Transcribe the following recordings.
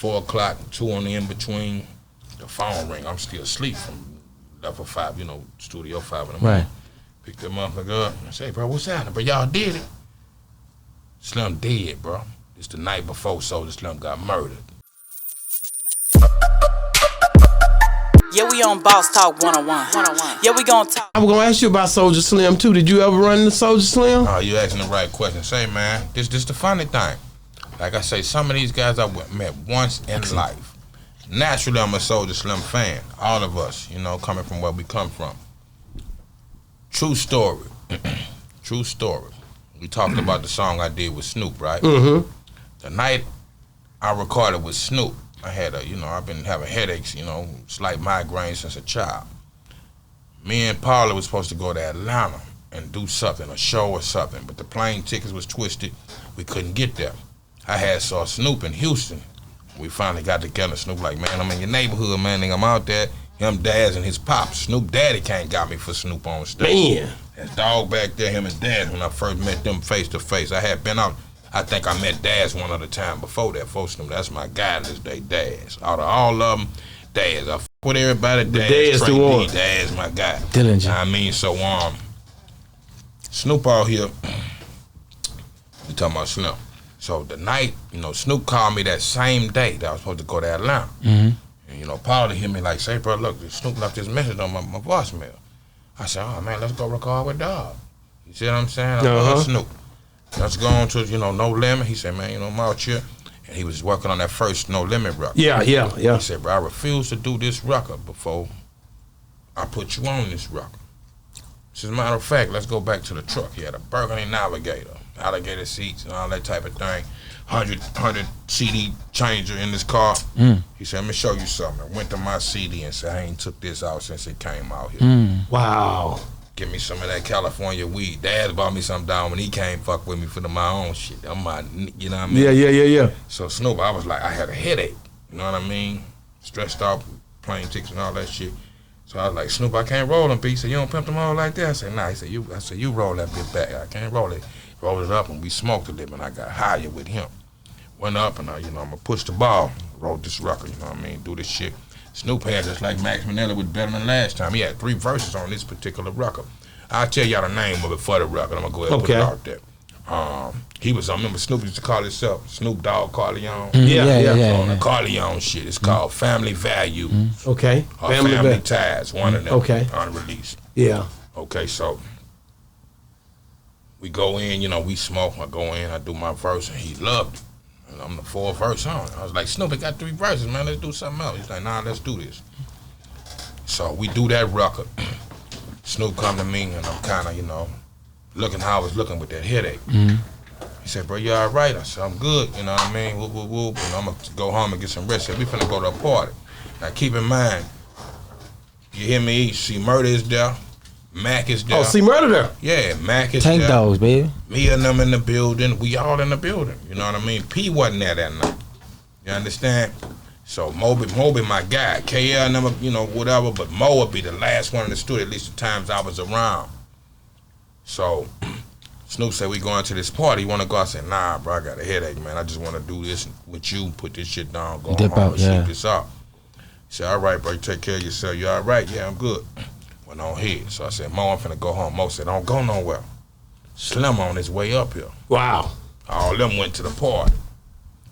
4 o'clock, 2 on the in-between, the phone ring. I'm still asleep from level 5, Studio 5 in the morning. Right. Pick that motherfucker up and say, bro, what's happening? But y'all did it. Slim dead, bro. It's the night before Soulja Slim got murdered. Yeah, we on Boss Talk 101. Yeah, we gonna talk. I'm gonna ask you about Soulja Slim too. Did you ever run into Soulja Slim? Oh, you asking the right question. Say, man, this the funny thing. Like I say, some of these guys I met once in life. Naturally, I'm a Soulja Slim fan. All of us, coming from where we come from. True story. True story. We talked about the song I did with Snoop, right? Mm-hmm. The night I recorded with Snoop, I had I've been having headaches, slight migraines since a child. Me and Paula was supposed to go to Atlanta and do something, a show or something, but the plane tickets was twisted. We couldn't get there. I saw Snoop in Houston. We finally got together. Snoop like, man, I'm in your neighborhood, man. Nigga, I'm out there. Him, Daz, and his pops. Snoop Daddy can't got me for Snoop on stage. Man. His dog back there, him and Daz, when I first met them face to face. I had been out. I think I met Daz one other time before that. For Snoop, that's my guy this day, Daz. Out of all of them, Daz. I f with everybody. Daz, the one. Daz, my guy. Dillinger. I mean, so Snoop out here. We talking about Snoop. So the night, Snoop called me that same day that I was supposed to go to Atlanta. Mm-hmm. And Paul hit me like, say, bro, look, Snoop left this message on my voicemail. I said, oh man, let's go record with Dog. You see what I'm saying? I love Snoop. Let's go on to, No Limit. He said, man, I'm out here. And he was working on that first No Limit record. Yeah. He said, bro, I refuse to do this record before I put you on this record. As a matter of fact, let's go back to the truck. He had a Burgundy Navigator, alligator seats and all that type of thing. 100 CD changer in this car. He said, let me show you something. I went to my CD and said, I ain't took this out since it came out here. Wow. Give me some of that California weed. Dad bought me some down when he came fuck with me for my own shit. I'm my, you know what I mean? Yeah. So Snoop, I was like, I had a headache. You know what I mean? Stressed out, plane tickets and all that shit. So I was like, Snoop, I can't roll them. He said, you don't pimp them all like that? I said, nah. He said, you roll that bit back. I can't roll it. Rolled it up and we smoked a little and I got higher with him. Went up and I'm gonna push the ball, wrote this record, do this shit. Snoop had just like Max Manella was better than last time. He had 3 verses on this particular record. I'll tell y'all the name of it for the record. I'm gonna go ahead and put it out there. He was, I remember Snoop used to call himself Snoop Dogg Corleone. Yeah. On the Corleone shit. It's called Family Value. Okay. Or Family Ties, one of them. Okay. Unreleased. Yeah. Okay, so we go in, we smoke. I go in, I do my verse, and he loved it. And I'm the 4th verse on. I was like, Snoop, it got 3 verses, man. Let's do something else. He's like, nah, let's do this. So we do that record. Snoop come to me, and I'm kind of, looking how I was looking with that headache. He said, bro, you all right? I said, I'm good, you know what I mean? Whoop, whoop, whoop. I'm going to go home and get some rest. He said, we finna go to a party. Now, keep in mind, you hear me? See, Murder is there. Mac is there. Oh, see Murder there? Yeah, Mac is Tank there. Dogs, baby. Me and them in the building. We all in the building. You know what I mean? P wasn't there that night. You understand? So Moby, my guy. KL number, whatever. But Mo would be the last one in the studio, at least the times I was around. So Snoop said, we going to this party. You want to go? I said, nah, bro, I got a headache, man. I just want to do this with you, put this shit down, go Dip home out, and yeah. sleep this out. He said, all right, bro, you take care of yourself. You all right? Yeah, I'm good. Went on here. So I said, Mo, I'm finna go home. Mo said, don't go nowhere. Slim on his way up here. Wow. All them went to the party.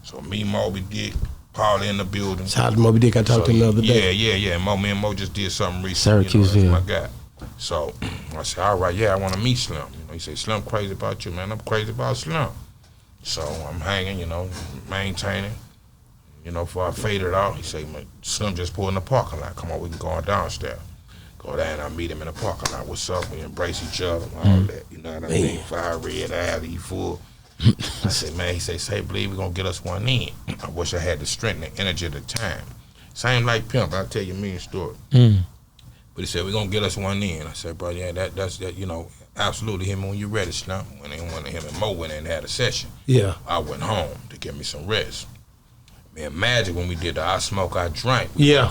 So me, Moby Dick, Paul in the building. Shout out to Moby Dick. I talked to him the other day. Yeah. Me and Mo just did something recently. Syracuseville. My guy. So I said, all right, yeah, I want to meet Slim. He said, Slim crazy about you, man. I'm crazy about Slim. So I'm hanging, maintaining. Before I faded out, he said, Slim just pulled in the parking lot. Come on, we can go on downstairs. Go there and I meet him in the parking lot. What's up? We embrace each other and all that. You know what I mean? Fire red, alley, full. I said, man, he said, say, believe we're going to get us one in. I wish I had the strength and the energy at the time. Same like Pimp. I'll tell you a mean story. But he said, we're going to get us one in. I said, bro, yeah, that's absolutely him when you're ready, Slim. When him and Mo went in and had a session. Yeah. I went home to get me some rest. Me and Magic, when we did the I Smoke, I Drank. Yeah.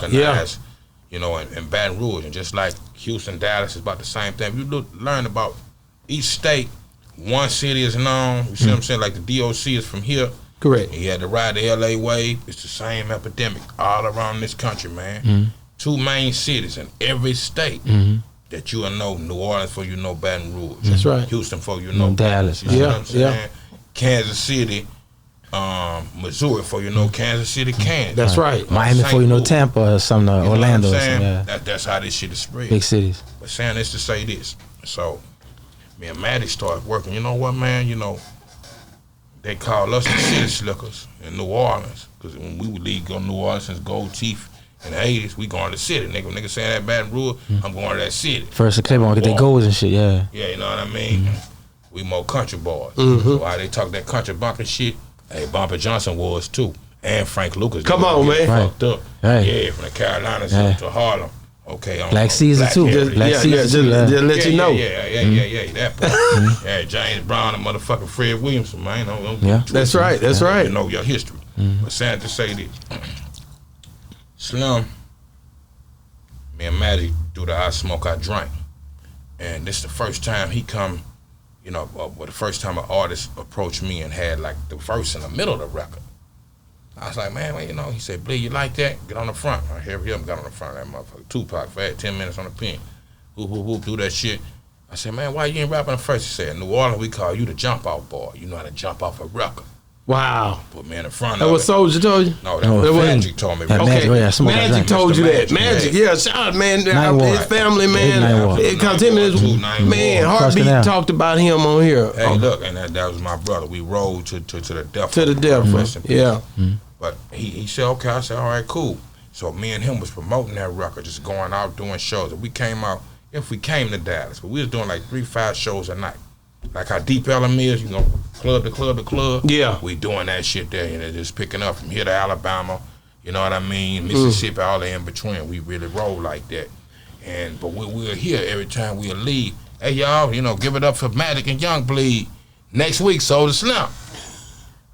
In Baton Rouge, and just like Houston, Dallas is about the same thing. You learn about each state, one city is known. You see what I'm saying? Like the DOC is from here, Correct. He had to ride the LA wave. It's the same epidemic all around this country, man. 2 main cities in every state that you will know. New Orleans for you know Baton Rouge. That's right. Houston for you know Dallas. You see what Yeah, I'm saying? yeah. Kansas City, Missouri for you know Kansas City, Kansas. That's right. Miami St. for you know Louis. Tampa or something, You know Orlando what or I'm saying? something. Yeah. That's how this shit is spread. Big cities. But saying this to say this. So, me and Maddie started working. You know what, man? You know, they call us the city slickers in New Orleans. Because when we would leave, go to New Orleans since Gold Teeth in the 80s, we going to the city. Nigga saying that Baton Rouge, I'm going to that city. First the clip on get their goals and shit. Yeah. Yeah, you know what I mean? We more country boys. So why they talk that country bumping shit, hey, Bumpy Johnson was too. And Frank Lucas. Come on, man. Fucked up. Hey. Yeah, from the Carolinas Hey. to Harlem. Okay, Black Caesar too. heritage. Black Yeah, Caesar too. Yeah. just let you know. Yeah, that part. Yeah, James Brown and motherfucking Fred Williamson, man. Don't Yeah. That's right. That's right. You know your history. But sad to say that Slim, me and Maddie do the I Smoke, I Drink. And this is the first time he come, you know, the first time an artist approached me and had like the verse in the middle of the record. I was like, man, well, you know, he said, Bleed, you like that? Get on the front. I hear him got on the front of that motherfucker. Tupac for 10 minutes on the pen. Whoop, whoop, whoop, do that shit. I said, man, why you ain't rapping the first? He said, in New Orleans, we call you the jump off boy. You know how to jump off a record. Wow. Put me in the front That of was it. Soulja told you? No, that No, was that Magic told me. Yeah, bro. Magic, yeah, Smoke, I Magic Drink. told you Mr. that. Magic, Magic, yeah, shout out, man. Night His Walk. family, man. Night Walk. Because him and his, 291. man, Cross Heartbeat Canal. talked about him on here. Hey, look, and that was my brother. We rode to the death. To the death. Rest in peace. Yeah. But he said, okay. I said, all right, cool. So me and him was promoting that record, just going out doing shows. And we came out, if we came to Dallas, but we was doing like 3-5 shows a night. Like how Deep Ellum is, you know, club to club to club. Yeah. We doing that shit there, and just picking up from here to Alabama, you know what I mean, Mississippi, all the in between. We really roll like that. But we'll hear every time we'll leave, hey y'all, you know, give it up for Magic and Young Bleed. Next week, Soulja Slim.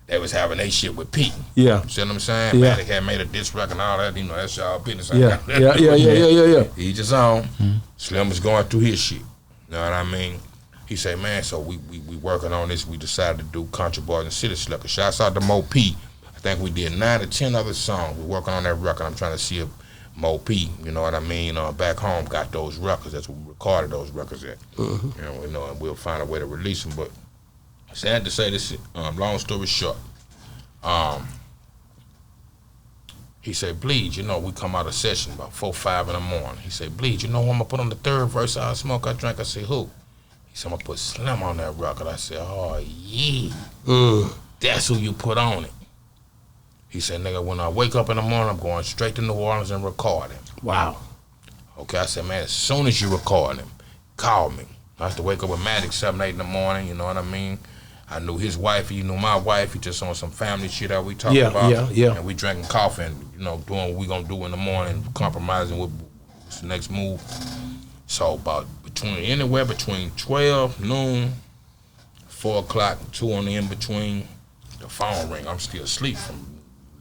They was having that shit with Pete. Yeah. You see what I'm saying? Yeah. Magic had made a diss record and all that, you know, that's y'all business. Yeah. Yeah. Each his own. Slim was going through his shit. You know what I mean? He said, man, so we working on this. We decided to do Country Boys and City Slickers. Shouts out to Mo P. I think we did 9 or 10 other songs. We're working on that record. I'm trying to see if Mo P, you know what I mean, back home got those records. That's where we recorded those records at. You know, and we'll find a way to release them. But sad to say this, long story short, he said, Bleed, you know, we come out of session about 4, 5 in the morning. He said, Bleed, you know who I'm going to put on the third verse, I Smoke, I Drink? I said, who? He said, I'm going to put Slim on that record. I said, oh, yeah. That's who you put on it. He said, nigga, when I wake up in the morning, I'm going straight to New Orleans and record him. Wow. Okay, I said, man, as soon as you record him, call me. I used to wake up with Magic 7, 8 in the morning, you know what I mean? I knew his wife, he knew my wife, he just on some family shit that we talked about. Yeah. And we drinking coffee and, you know, doing what we gonna do in the morning, compromising with what's the next move. So about anywhere between 12, noon, 4 o'clock, 2 on the in-between, the phone ring. I'm still asleep from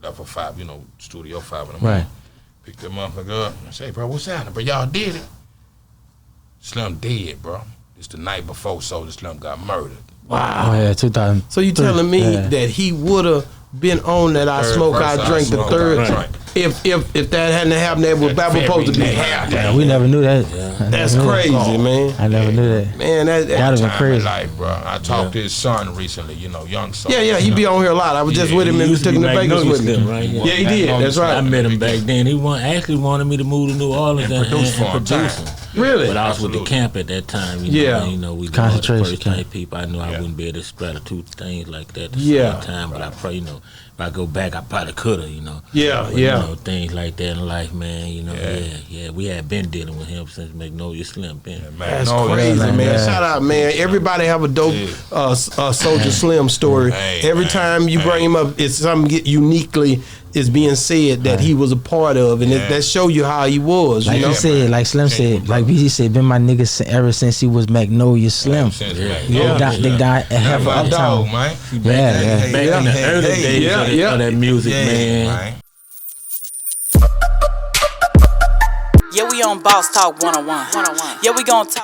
level 5, you know, studio 5 in the morning. Right. Pick that motherfucker up. I say, bro, what's happening? But y'all did it. Slim dead, bro. It's the night before Soulja Slim got murdered. Wow. Oh yeah, 2000. So you telling me that he would have been on that I Third Smoke, verse, I Drink, the Smoke, third, I Drink. if that hadn't happened, that was Bible supposed to be happening. Yeah, we never knew that. That's crazy, man. I never knew that. Man, That'd have been Time in crazy. life, bro. I talked to his son recently, you know, young son. Yeah, he be on here a lot. I was just with him and we took him to Vegas with me. Right? Yeah, he did. That's I right. met him back then. He actually wanted me to move to New Orleans and produce for him. produce him. Really? But I was with Absolutely. the camp at that time. Yeah. You know, we were the Concentration first camp. type people. I knew I Yeah. wouldn't be able to spread two things like that at the Yeah. same time. But I probably, you know, if I go back, I probably could have, you know. Yeah, But, yeah. You know, things like that in life, man. You know, yeah. We had been dealing with him since Magnolia Slim been. That's crazy, man. Yeah. Shout out, man. Everybody have a dope Soulja Slim story. Hey, Every man. time you bring him up, it's something uniquely is being said that he was a part of, and that show you how he was. Like You know? he said, like Slim said, like BG said, been my nigga ever since he was Magnolia Slim. The guy at half my of dog, uptown. man. Yeah. Back in the early days of that music, man. Man. Yeah, we on Boss Talk 101. Yeah, we gon' talk.